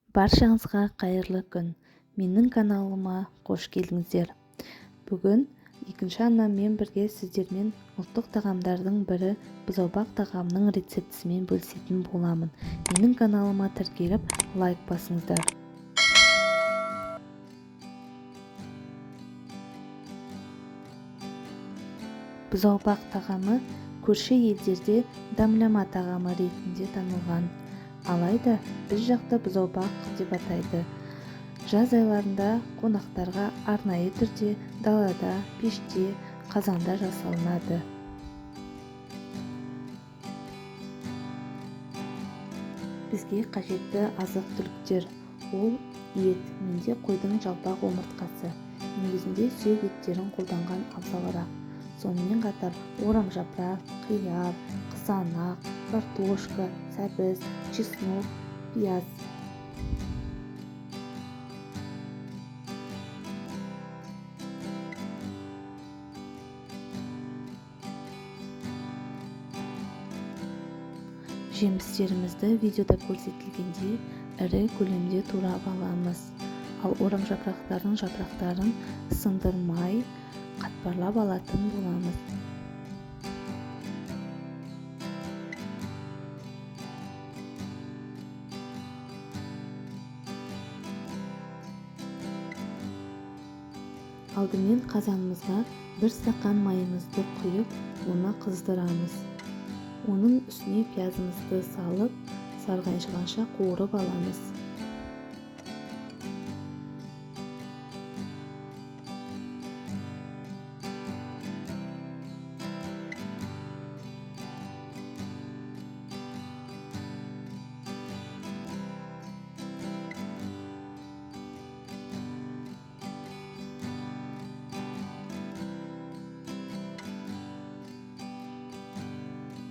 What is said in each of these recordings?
Баршаңызға қайырлы күн. Менің каналыма қош келдіңіздер. Бүгін екінші анаммен бірге сіздермен ұлттық тағамдардың бірі бұзаубақ тағамының рецептісімен бөлісетін боламын. Менің каналыма тіркеліп лайк басыңыздар. Бұзаубақ тағамы көрші елдерде дамлама тағамы ретінде танылған. Алайда біз жақта бұзаубақ деп атайды. Жаз айларында қонақтарға арнайы түрде далада, пеште, қазанда жасалынады. Бізге қажетті азық-түліктер: ол ет, менде қойдың жалпақ омыртқасы, негізінде сүйек еттерін қолданған абзалырақ. Сонымен қатар орамжапырақ, қияр, қызанақ, картошка, сәбіз, чеснок, пияз. Жемістерімізді видеода көрсетілгендей ірі көлемде турап аламыз. Ал орамжапырақтардың жапырақтарын сындырмай қатпарлап алатын боламыз. Алдымен қазанымызға 1 стақан майымызды құйып, оны қыздырамыз. Оның үстіне пиязымызды салып, сарғайғанша қуырып аламыз.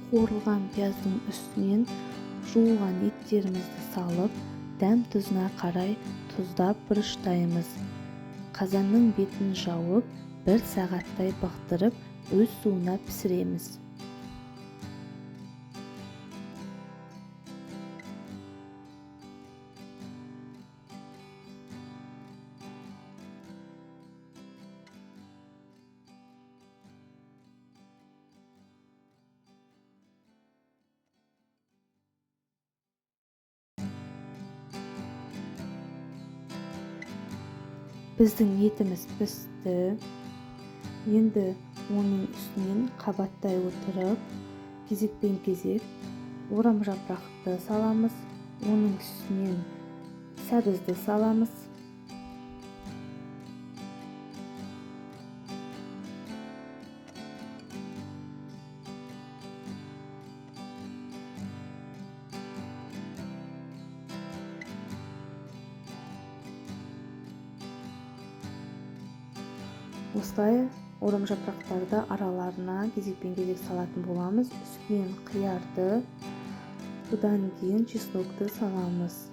Қуырылған пияздың үстінен жуылған еттерімізді салып, дәм тұзына қарай тұздап бұрыштаймыз. Қазанның бетін жауып, 1 сағаттай бұқтырып, өз суына пісіреміз. Біздің етіміз пісті. Енді оның үстінен қабаттай отырып, кезекпен-кезек орамжапырақты саламыз. Оның үстінен сәбізді саламыз. Осылай орамжапырақтарды араларына кезекпен-кезек салатын боламыз. Үстінен қиярды, бұдан кейін чеснокты саламыз.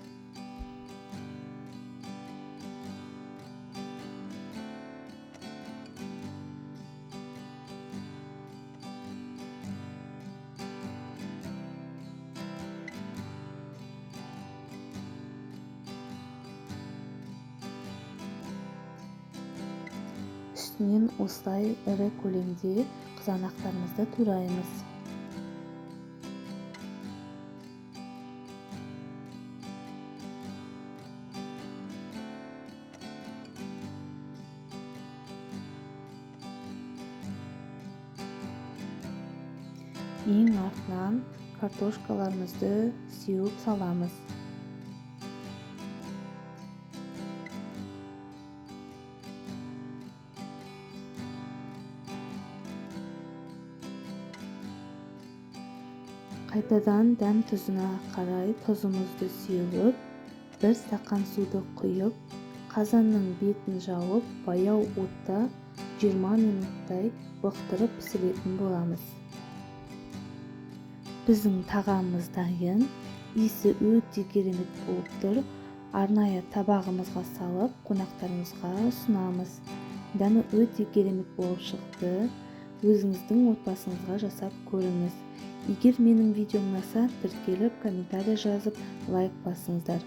Үстінен осылай ірі көлемде қызанақтарымызды тураймыз. Ең артынан картошкаларымызды сеуіп саламыз. Қайтадан дәм тұзына қарай тұзымызды сеуіп, 1 стақан суды құйып, қазанның бетін жауып, баяу отта 20 минуттай бұқтырып пісіретін боламыз. Біздің тағамымыз дайын, иісі өте керемет болып тұр. Арнайы табағымызға салып, қонақтарымызға ұсынамыз. Дәмі өте керемет болып шықты. Өзіңіздің отбасыңызға жасап көріңіз. Егер менің видеом ұнаса, тіркеліп, комментарий жазып, лайк басыңыздар.